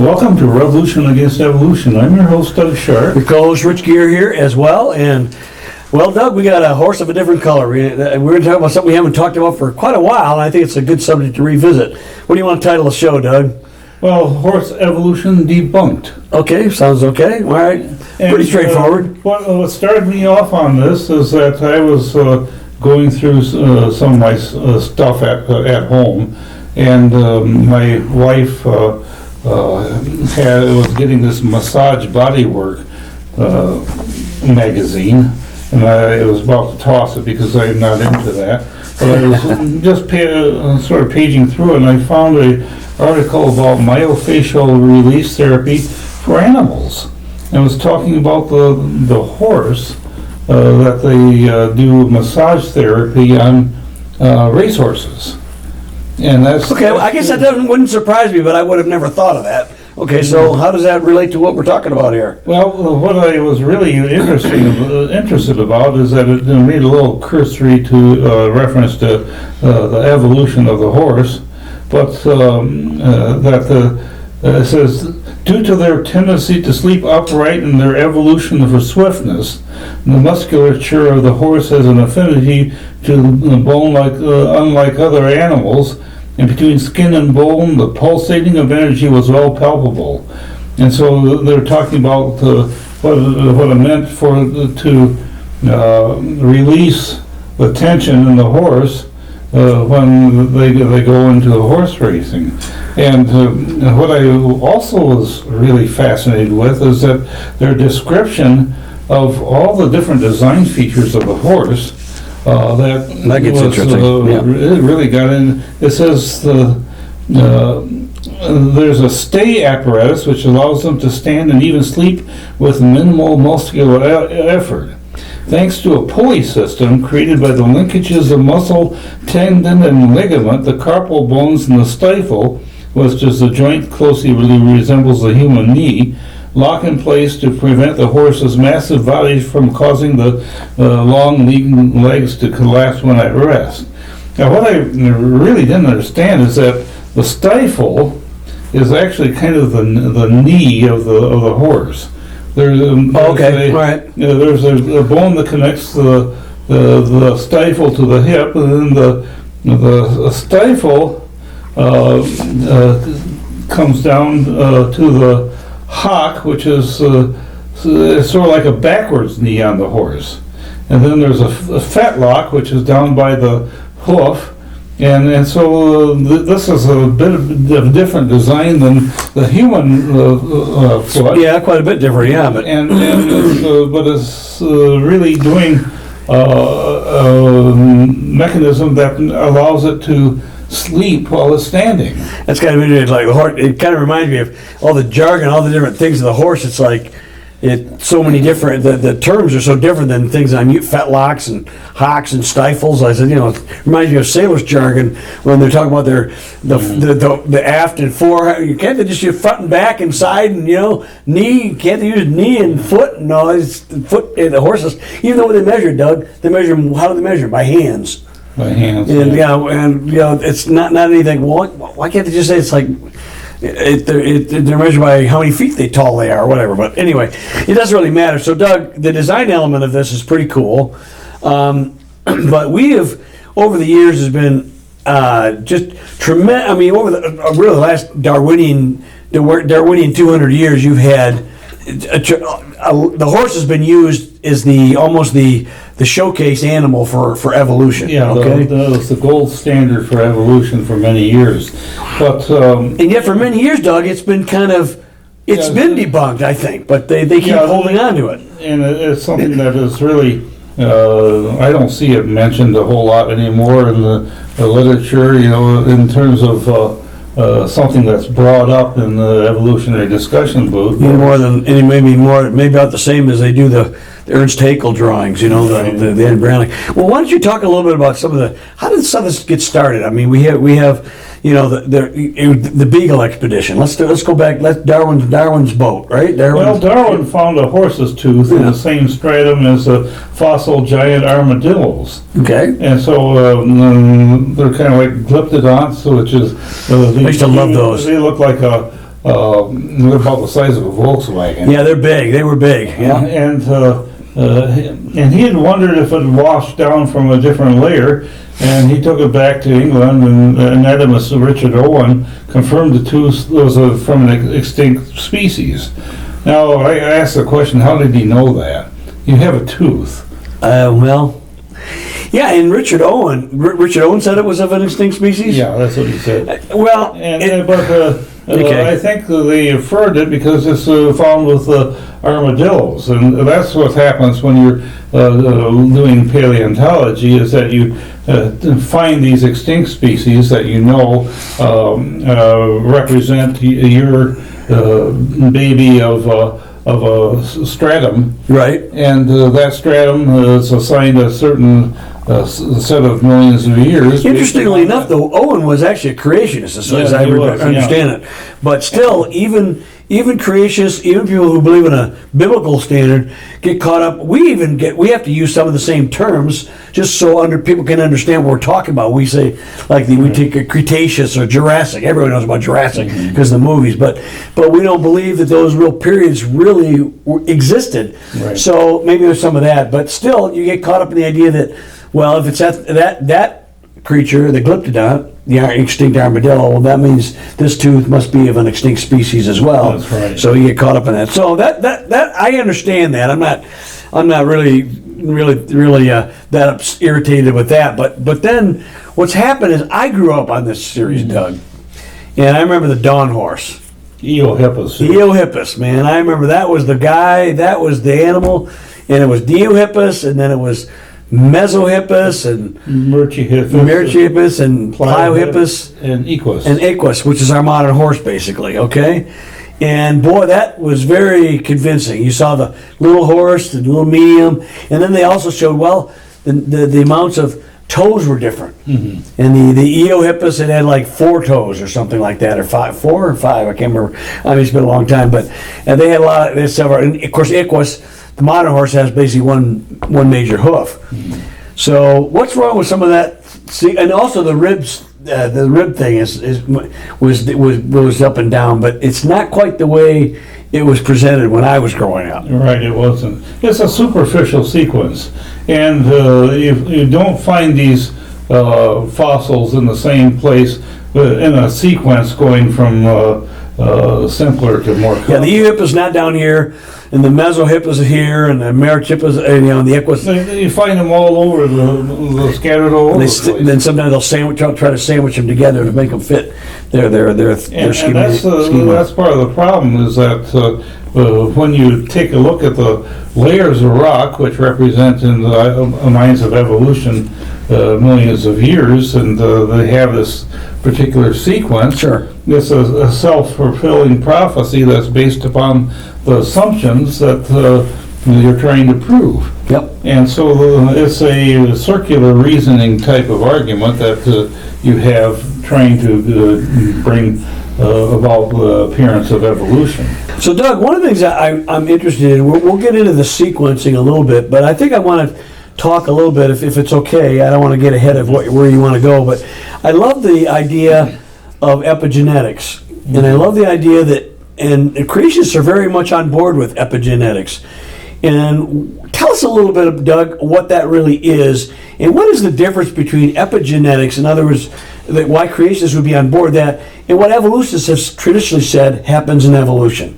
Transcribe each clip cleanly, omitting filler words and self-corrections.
Welcome to Revolution Against Evolution. I'm your host, Doug Sharp. Your co-host Rich Gear here as well. And, well, Doug, we got a horse of a different color. We're going to talk about something we haven't talked about for quite a while, and I think it's a good subject to revisit. What do you want to title the show, Doug? Well, horse evolution debunked. Okay, sounds okay. All right. Pretty straightforward. What started me off on this is that I was going through some of my stuff at home, and my wife was getting this massage bodywork magazine, and I was about to toss it because I'm not into that. But I was just sort of paging through it, and I found an article about myofascial release therapy for animals. And it was talking about the horse that they do massage therapy on racehorses. And that's okay. Well, I guess that wouldn't surprise me, but I would have never thought of that. Okay, so how does that relate to what we're talking about here? Well, what I was really interested about is that it made a little cursory to reference to the evolution of the horse, but it says, due to their tendency to sleep upright and their evolution for swiftness, the musculature of the horse has an affinity to the bone unlike other animals, and between skin and bone, the pulsating of energy was well palpable. And so they're talking about what it meant to release the tension in the horse when they go into horse racing. And what I also was really fascinated with is that their description of all the different design features of the horse that gets interesting. It really got in. It says there's a stay apparatus which allows them to stand and even sleep with minimal muscular effort. Thanks to a pulley system created by the linkages of muscle, tendon, and ligament, the carpal bones in the stifle, which is the joint closely resembles the human knee, lock in place to prevent the horse's massive body from causing the long leading legs to collapse when at rest. Now, what I really didn't understand is that the stifle is actually kind of the knee of the horse. There's a bone that connects the stifle to the hip, and then the stifle comes down to the hock, which is sort of like a backwards knee on the horse. And then there's a fetlock, which is down by the hoof. And so this is a bit of different design than the human foot. Yeah, quite a bit different, yeah. But it's really doing a mechanism that allows it to sleep while it's standing. That's kind of interesting. Like the horse, it kind of reminds me of all the jargon, all the different things of the horse. It's like it's so many different. The terms are so different than things on fetlocks and hocks and stifles. I said, it reminds me of sailors' jargon when they're talking about the aft and fore. You can't just use front and back and side and knee. You can't use knee and foot. No, it's foot and the horses. Even though they measure, Doug, how do they measure? By hands. By hands. And it's not anything. Well, why can't they just say it's like they're measured by how many feet tall they are or whatever? But anyway, it doesn't really matter. So, Doug, the design element of this is pretty cool. But we have over the years has been just tremendous. I mean, over the last Darwinian 200 years, you've had the horse has been used as the showcase animal for evolution. Yeah, okay? That was the gold standard for evolution for many years. But and yet for many years, Doug, it's been been debunked, I think, but they keep holding on to it. And it's something that is really, I don't see it mentioned a whole lot anymore in the literature, in terms of something that's brought up in the evolutionary discussion booth. Maybe about the same as they do the Ernst Haeckel drawings, the embryonic. Well, why don't you talk a little bit about how did some of this get started? I mean, we have the Beagle Expedition. Let's go back. Darwin's boat, right? Darwin found a horse's tooth in the same stratum as the fossil giant armadillos. Okay. And so they're kind of like glyptodonts, which is. I used to love those. They look like a they're about the size of a Volkswagen. Yeah, they're big. They were big. Yeah. And he had wondered if it had washed down from a different layer, and he took it back to England, and Anatomist Richard Owen confirmed the tooth was from an extinct species. Now, I asked the question, how did he know that? You have a tooth. Well, yeah, and Richard Owen said it was of an extinct species? Yeah, that's what he said. Well, I think they inferred it because it's found with armadillos, and that's what happens when you're doing paleontology, is that you find these extinct species that you know represent your baby of a stratum, right? And that stratum is assigned a certain set of millions of years. Interestingly enough, though, Owen was actually a creationist, as I understand it. But still, even creationists, even people who believe in a biblical standard, get caught up. We have to use some of the same terms just so people can understand what we're talking about. We say, we take a Cretaceous or Jurassic. Everyone knows about Jurassic because of the movies, but we don't believe that those real periods really existed. Right. So maybe there's some of that, but still, you get caught up in the idea that, well, if it's that creature, the Glyptodont, the extinct armadillo, well, that means this tooth must be of an extinct species as well. That's right. So you get caught up in that. So that I understand that. I'm not really that irritated with that. But then what's happened is I grew up on this series, Doug, and I remember the Dawn Horse. Eohippus, man. I remember that was the guy, that was the animal, and it was Deohippus, and then it was Mesohippus and Merychippus and Pliohippus and Equus, which is our modern horse, basically. Okay, and boy, that was very convincing. You saw the little horse, the little medium, and then they also showed the amounts of toes were different. Mm-hmm. And the Eohippus had like 4 toes or something like that, or 4 or 5. I can't remember. I mean, it's been a long time, but they had a lot. They had several, and of course, Equus. The modern horse has basically one major hoof. Mm-hmm. So what's wrong with some of that? See, and also the ribs, the rib thing was up and down, but it's not quite the way it was presented when I was growing up. Right, it wasn't. It's a superficial sequence, and you don't find these fossils in the same place in a sequence going from simpler to more complex. Yeah, the Eohippus is not down here, and the Mesohippus is here, and the Merychippus, and the Equus. You find them all over, scattered all over the place. Then sometimes they'll try to sandwich them together to make them fit their schema. And that's part of the problem, is that when you take a look at the layers of rock, which represent in the minds of evolution millions of years, and they have this particular sequence. Sure. It's a self-fulfilling prophecy that's based upon the assumptions that you're trying to prove. Yep. And so it's a circular reasoning type of argument that you have trying to bring about the appearance of evolution. So, Doug, one of the things I'm interested in, we'll get into the sequencing a little bit, but I think I want to talk a little bit, if it's okay. I don't want to get ahead of where you want to go, but I love the idea of epigenetics, and I love the idea that, and creationists are very much on board with epigenetics. And tell us a little bit, Doug, what that really is, and what is the difference between epigenetics, in other words, why creationists would be on board that, and what evolutionists have traditionally said happens in evolution.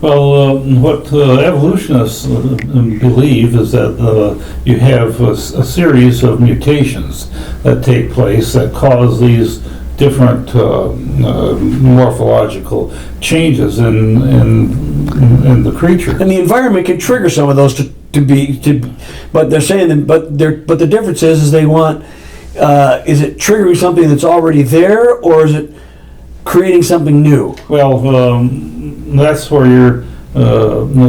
Well, what evolutionists believe is that you have a series of mutations that take place that cause these different morphological changes in the creature. And the environment can trigger some of those but they're saying but the difference is they want is it triggering something that's already there, or is it creating something new? Well, that's where you're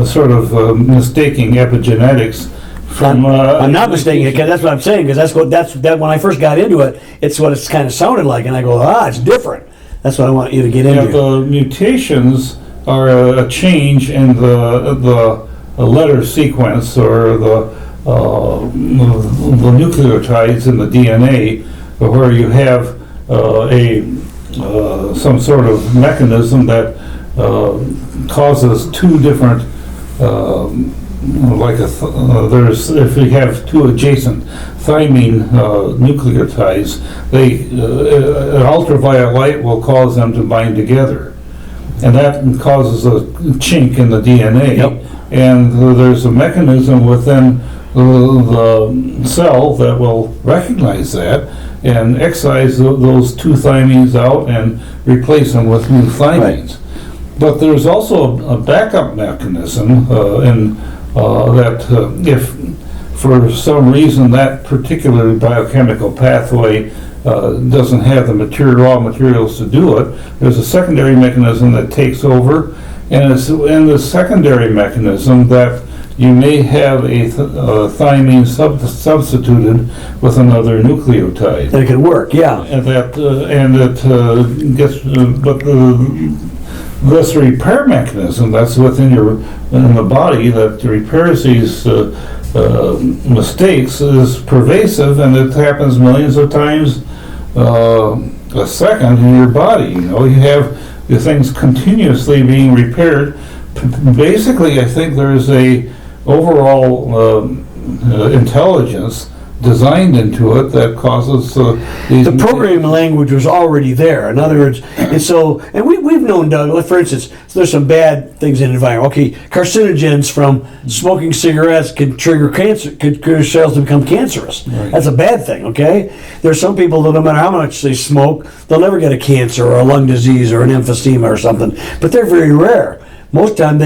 sort of mistaking epigenetics from. I'm not mistaking it, because that's what I'm saying. Because that's when I first got into it, it's what it's kind of sounded like, and I go, it's different. That's what I want you to get into. The mutations are a change in the letter sequence, or the nucleotides in the DNA, where you have some sort of mechanism that causes two different, there's, if we have two adjacent thymine nucleotides, an ultraviolet light will cause them to bind together. And that causes a chink in the DNA. Yep. And there's a mechanism within the cell that will recognize that and excise those two thymines out and replace them with new thymines. But there's also a backup mechanism that if for some reason that particular biochemical pathway doesn't have the raw materials to do it, there's a secondary mechanism that takes over, and it's in the secondary mechanism that you may have a thymine substituted with another nucleotide. That can work, yeah. And this repair mechanism that's within in the body that repairs these mistakes is pervasive, and it happens millions of times a second in your body. You have the things continuously being repaired. Basically, I think there's a overall intelligence designed into it that causes these... The programming language was already there. In other words, and we've known, Doug, for instance, there's some bad things in the environment. Okay, carcinogens from smoking cigarettes can trigger cancer, could cause cells to become cancerous. Right. That's a bad thing, okay? There's some people that no matter how much they smoke, they'll never get a cancer or a lung disease or an emphysema or something, but they're very rare. Most time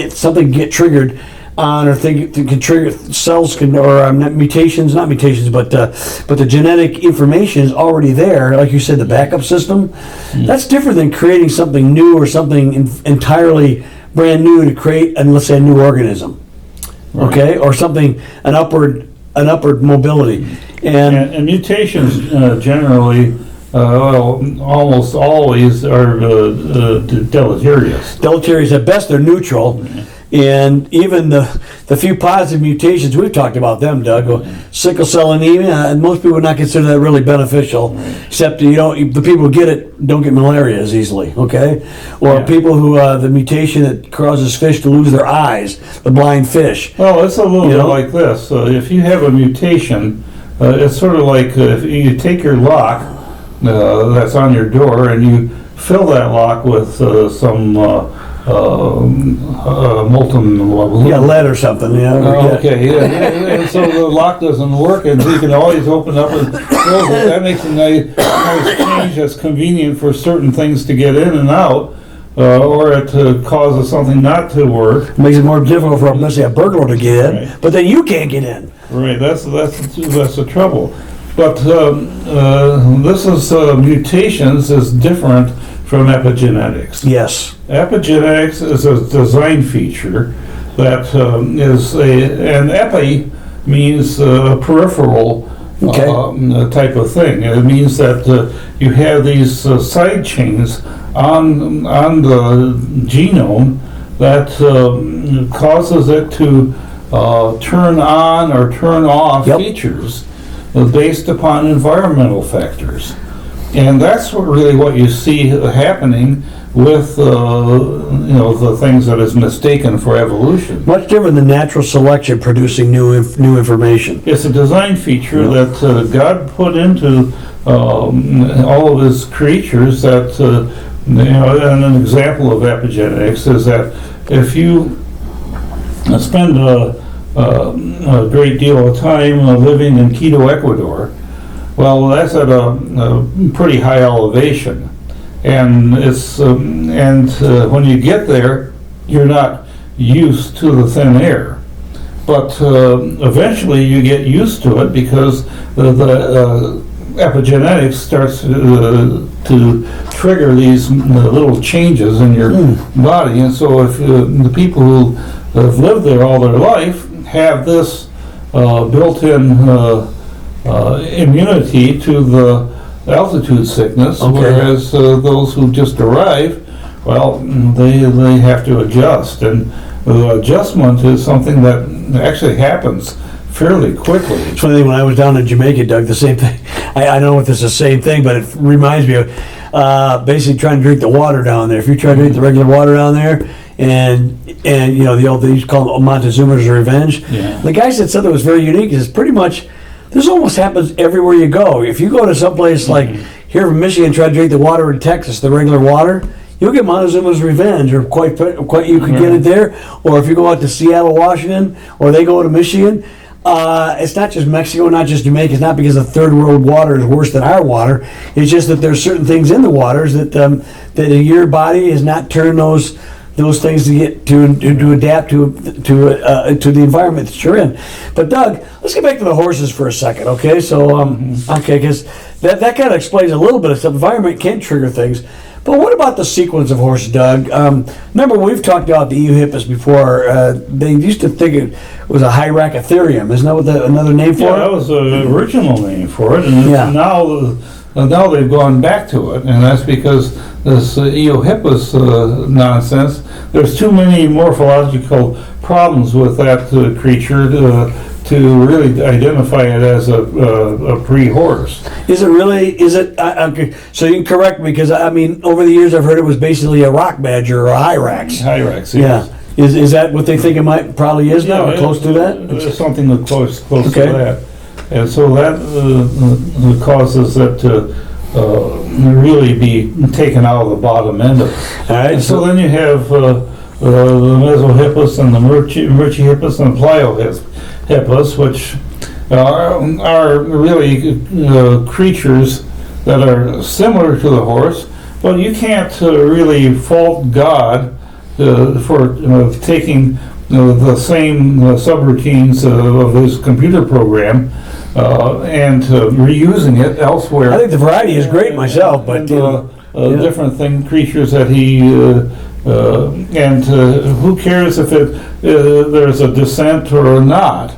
something get triggered on, or can trigger cells or not mutations, but the genetic information is already there. Like you said, the backup system. That's different than creating something new or something entirely brand new to create, let's say, a new organism. Right. Okay, or something an upward mobility, and mutations generally. Almost always are deleterious. Deleterious at best, they're neutral. And even the few positive mutations, we've talked about them, Doug, sickle cell anemia, and most people would not consider that really beneficial, except the people who get it don't get malaria as easily, okay? Or people who, the mutation that causes fish to lose their eyes, the blind fish. Well, it's a little bit like this. If you have a mutation, it's sort of like if you take your lock that's on your door and you fill that lock with some molten lead or something. And so the lock doesn't work, and you can always open up and close it. That makes a nice change that's convenient for certain things to get in and out, or it causes something not to work. It makes it more difficult for, let's say, a burglar to get in, Right. but then you can't get in. Right, that's the trouble. But this is mutations is different from epigenetics. Yes. Epigenetics is a design feature that is and epi means peripheral type of thing. It means that you have these side chains on the genome that causes it to turn on or turn off features based upon environmental factors. And that's what you see happening with the things that is mistaken for evolution. Much different than natural selection producing new information. It's a design feature that God put into all of his creatures that, and an example of epigenetics is that if you spend a great deal of time living in Quito, Ecuador, well, that's at a pretty high elevation, and it's when you get there, you're not used to the thin air, but eventually you get used to it because the epigenetics starts to trigger these little changes in your body, and so if the people who have lived there all their life have this built-in immunity to the altitude sickness, whereas those who just arrive, well, they have to adjust, and the adjustment is something that actually happens fairly quickly. It's funny, when I was down in Jamaica, Doug, the same thing. I don't know if it's the same thing, but it reminds me of basically trying to drink the water down there. If you try to drink the regular water down there, and you know, they used to call it Montezuma's Revenge. Yeah. The guy said something that was very unique. Is pretty much this almost happens everywhere you go. If you go to someplace like here in Michigan, try to drink the water in Texas, the regular water, you'll get Montezuma's Revenge, or quite you could get it there. Or if you go out to Seattle, Washington, or they go to Michigan. It's not just Mexico, not just Jamaica. It's not because the third world water is worse than our water. It's just that there's certain things in the waters that that your body has not turned those things to get to adapt to the environment that you're in. But Doug, let's get back to the horses for a second, okay? So okay, because that kind of explains a little bit of stuff. Environment can trigger things. But what about the sequence of horses, Doug? Remember, we've talked about the Epigenetics before. They used to think it was a Hyracotherium. Isn't that what another name for it? Yeah, that was the original name for it. And now they've gone back to it. And that's because this Epigenetics nonsense, there's too many morphological problems with that creature to really identify it as a pre-horse. Is it really? Is it? Okay. So you can correct me, because I mean, over the years I've heard it was basically a rock badger or a hyrax. Hyrax, yes. Yeah. Is that what they think it probably is now, or close to that? It's something that close okay. to that. And so that causes it to really be taken out of the bottom end of it. All right. And so then you have the Mesohippus and the Merychippus and Pliohippus, which are really creatures that are similar to the horse, but you can't really fault God for taking the same subroutines of his computer program and reusing it elsewhere. I think the variety is great myself, but different creatures that he and who cares if there's a descent or not.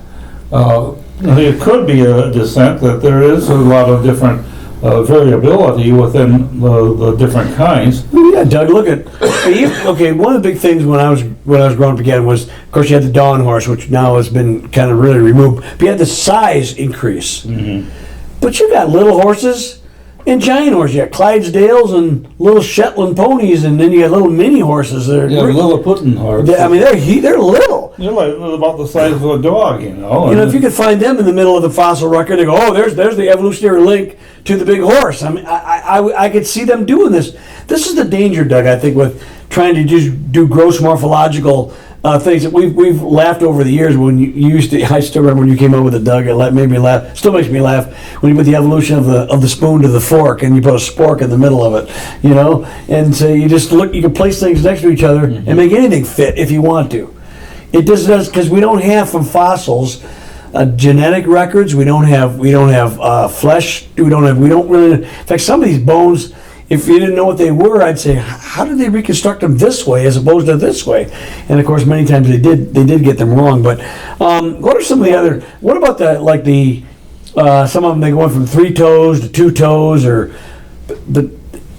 It could be a descent, that there is a lot of different variability within the different kinds. Yeah, Doug, look at okay. One of the big things when I was growing up again was, of course, you had the dawn horse, which now has been kind of really removed. But you had the size increase. Mm-hmm. But you got little horses and giant horses. You got Clydesdales and little Shetland ponies, and then you got little mini horses. They're Lilliputian horses. I mean, they're little. They're like about the size of a dog, you know. You know, if you could find them in the middle of the fossil record, they go, oh, there's the evolutionary link to the big horse. I mean, I could see them doing this. This is the danger, Doug, I think, with trying to just do gross morphological things that we've laughed over the years. When you used to, I still remember when you came up with it, Doug. It made me laugh. Still makes me laugh when you put the evolution of the spoon to the fork, and you put a spork in the middle of it. You know, and so you just look. You can place things next to each other and make anything fit if you want to. It just does, because we don't have from fossils genetic records. We don't have flesh. We don't really. In fact, some of these bones, if you didn't know what they were, I'd say, how did they reconstruct them this way as opposed to this way? And of course, many times they did get them wrong. But what are some of the other? What about some of them, they go from 3 toes to 2 toes, but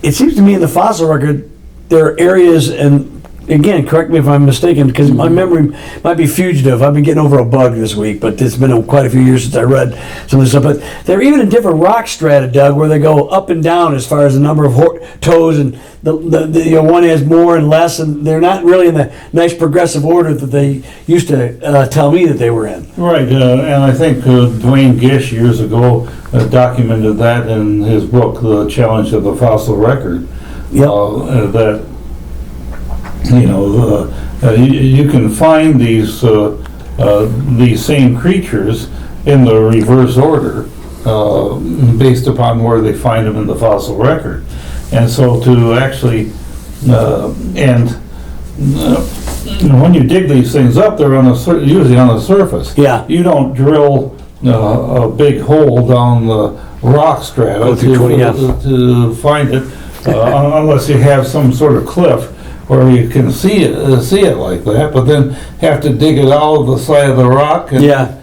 it seems to me in the fossil record there are areas, and again, correct me if I'm mistaken, because my memory might be fugitive. I've been getting over a bug this week, but it's been quite a few years since I read some of this stuff. But they're even in different rock strata, Doug, where they go up and down as far as the number of toes, and the one has more and less, and they're not really in the nice progressive order that they used to tell me that they were in. Right, and I think Dwayne Gish years ago documented that in his book, The Challenge of the Fossil Record. Yep. That you can find these same creatures in the reverse order based upon where they find them in the fossil record. And so to actually when you dig these things up, they're usually on the surface. Yeah. You don't drill a big hole down the rock strata to find it unless you have some sort of cliff where you can see it like that, but then have to dig it out of the side of the rock. And,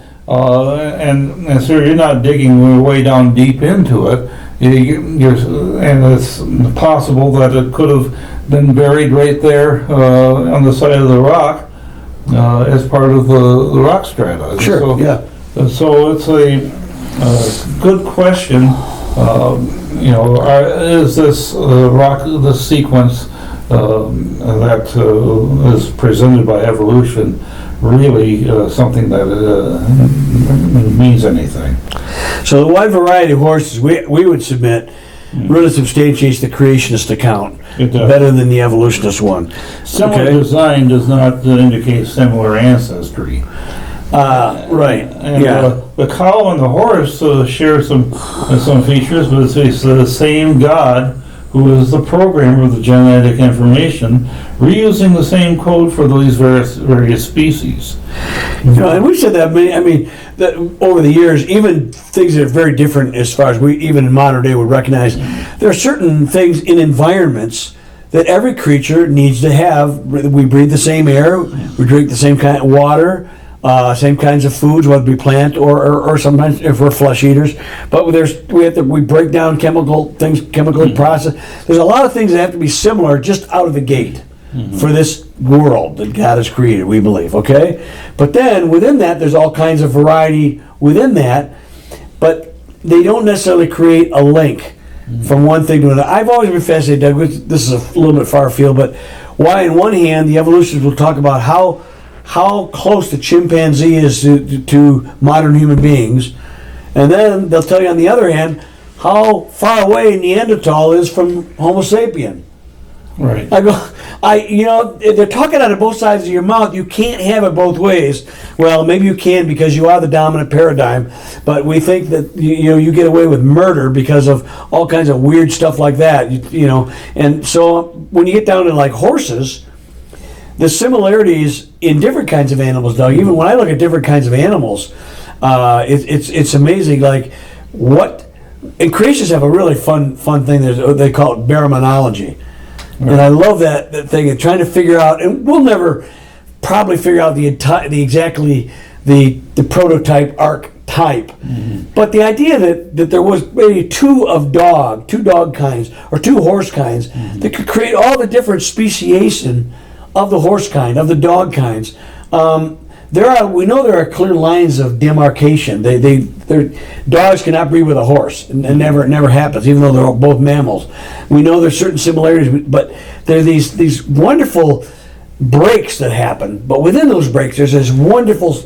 and so you're not digging way down deep into it. And it's possible that it could have been buried right there on the side of the rock as part of the rock strata. Sure. So So it's a good question. Is this the sequence that is presented by evolution really something that means anything? So the wide variety of horses we would submit really substantiates the creationist account better than the evolutionist one. Similar design does not indicate similar ancestry. Right. And the cow and the horse share some features, but it's the same God who is the programmer of the genetic information, reusing the same code for these various species. And we said that. That over the years, even things that are very different as far as we even in modern day would recognize, there are certain things in environments that every creature needs to have. We breathe the same air, we drink the same kind of water. Same kinds of foods, whether it be plant or sometimes if we're flesh eaters. But we break down chemically processed. There's a lot of things that have to be similar just out of the gate for this world that God has created, we believe, okay? But then within that, there's all kinds of variety within that, but they don't necessarily create a link from one thing to another. I've always been fascinated, Doug, this is a little bit far afield, but why on one hand, the evolutionists will talk about how close the chimpanzee is to modern human beings, and then they'll tell you on the other hand how far away Neanderthal is from Homo sapien. Right. They're talking out of both sides of your mouth. You can't have it both ways. Well, maybe you can because you are the dominant paradigm, but we think that you get away with murder because of all kinds of weird stuff like that. And so when you get down to like horses, the similarities in different kinds of animals, Doug, even when I look at different kinds of animals, it's amazing. Like and creationists have a really fun thing. They call it baromenology. Right. And I love that thing of trying to figure out, and we'll never probably figure out the prototype archetype. But the idea that there was maybe two dog kinds or two horse kinds that could create all the different speciation of the horse kind, of the dog kinds. We know there are clear lines of demarcation. Dogs cannot breed with a horse, and it never happens, even though they're both mammals. We know there's certain similarities, but there are these wonderful breaks that happen. But within those breaks, there's this wonderful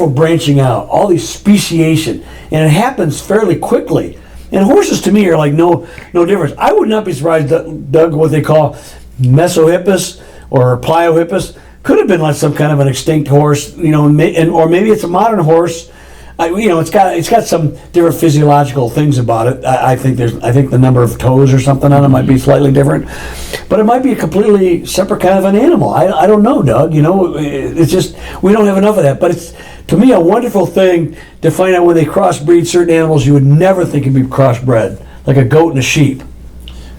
branching out, all these speciation, and it happens fairly quickly. And horses, to me, are like no difference. I would not be surprised, Doug, what they call Mesohippus or Pliohippus could have been like some kind of an extinct horse, or maybe it's a modern horse. It's got some different physiological things about it. I think the number of toes or something on it might be slightly different, but it might be a completely separate kind of an animal. I don't know, Doug. It's just we don't have enough of that. But it's to me a wonderful thing to find out when they crossbreed certain animals you would never think could be crossbred, like a goat and a sheep.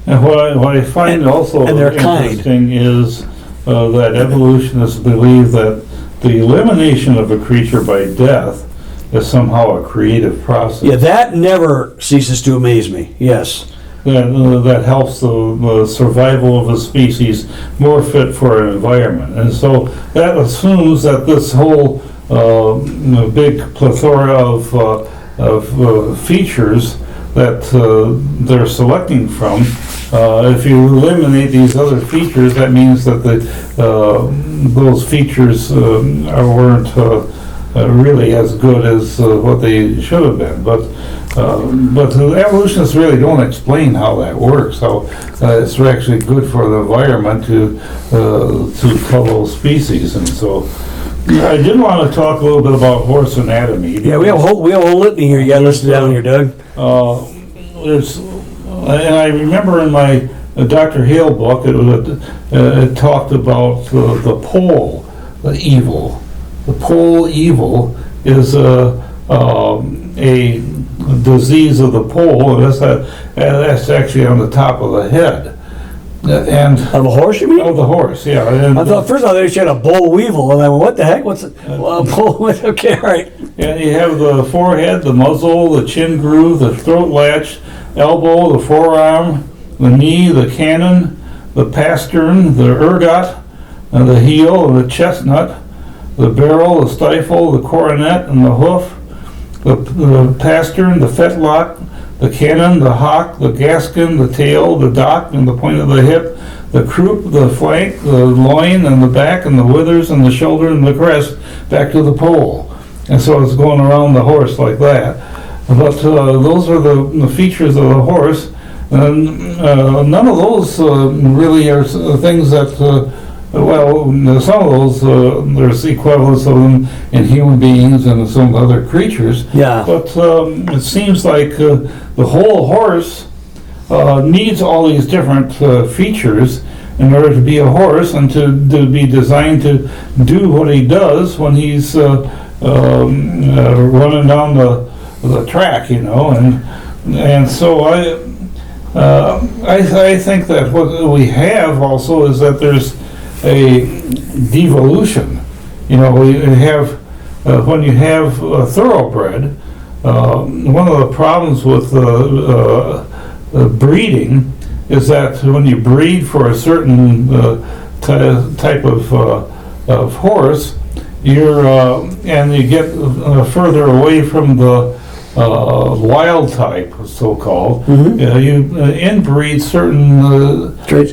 And what I find also interesting is that evolutionists believe that the elimination of a creature by death is somehow a creative process. Yeah, that never ceases to amaze me. Yes. That helps the survival of a species more fit for an environment. And so that assumes that this whole big plethora of features that they're selecting from, if you eliminate these other features, that means that those features weren't really as good as what they should have been. But the evolutionists really don't explain how that works. How it's actually good for the environment to follow species, and so. I did want to talk a little bit about horse anatomy. Yeah, we have a whole litany here. You got to listen down here, Doug. And I remember in my Dr. Hale book, it talked about the pole evil. The pole evil is a disease of the pole, and that's actually on the top of the head. And of a horse, you mean? Of the horse, yeah. And I thought first they had a boll weevil, and I went, "What the heck? What's it?" Okay, all right. And you have the forehead, the muzzle, the chin groove, the throat latch, elbow, the forearm, the knee, the cannon, the pastern, the ergot, the heel, the chestnut, the barrel, the stifle, the coronet, and the hoof, the pastern, the fetlock, the cannon, the hock, the gaskin, the tail, the dock, and the point of the hip, the croup, the flank, the loin, and the back, and the withers, and the shoulder, and the crest, back to the pole. And so it's going around the horse like that. But those are the features of the horse. And none of those really are things that, well, some of those, there's equivalents of them in human beings and some other creatures. Yeah. But it seems like the whole horse needs all these different features in order to be a horse and to be designed to do what he does when he's running down the track, you know. And so I think that what we have also is that there's a devolution. You know, we have when you have a thoroughbred, one of the problems with breeding is that when you breed for a certain type of horse, and you get further away from the wild type, so-called, you inbreed certain traits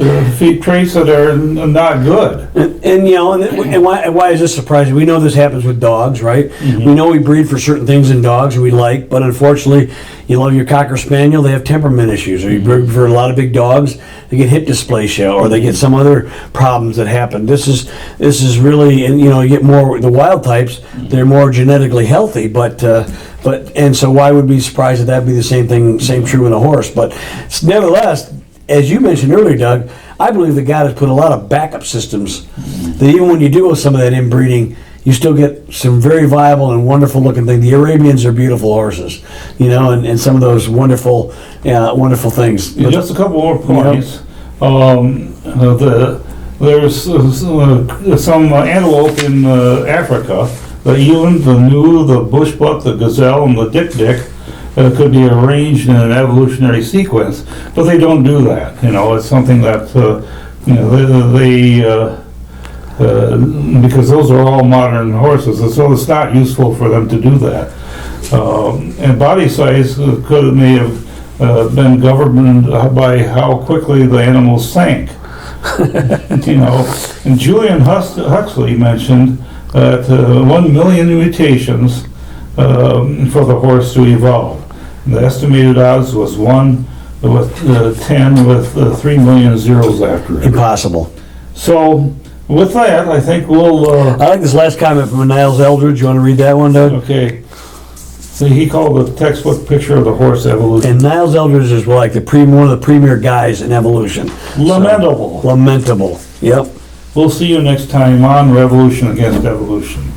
that are not good. And you know, and why is this surprising? We know this happens with dogs, right? We know we breed for certain things in dogs we like, but unfortunately, you know, your Cocker Spaniel, they have temperament issues, or you breed for a lot of big dogs, they get hip dysplasia, or they get some other problems that happen. This is really, and you know, you get more the wild types, they're more genetically healthy, but and so why would we be surprised that that'd be the same true in a horse? But nevertheless, as you mentioned earlier, Doug, I believe that God has put a lot of backup systems that even when you do some of that inbreeding, you still get some very viable and wonderful looking things. The Arabians are beautiful horses, you know, and some of those wonderful things. Yeah, just a couple more points. There's some antelope in Africa. The eland, the gnu, the bushbuck, the gazelle, and the dik-dik could be arranged in an evolutionary sequence, but they don't do that. You know, it's something that you know they because those are all modern horses, and so it's not useful for them to do that. And body size may have been governed by how quickly the animals sank. You know, and Julian Huxley mentioned that 1 million mutations for the horse to evolve. The estimated odds was 1 with 10 with 3 million zeros after it. Impossible. So with that, I think we'll... I like this last comment from Niles Eldridge. You want to read that one, Doug? Okay. So he called the textbook picture of the horse evolution. And Niles Eldridge is like one of the premier guys in evolution. Lamentable. So, lamentable. Yep. We'll see you next time on Revolution Against Evolution.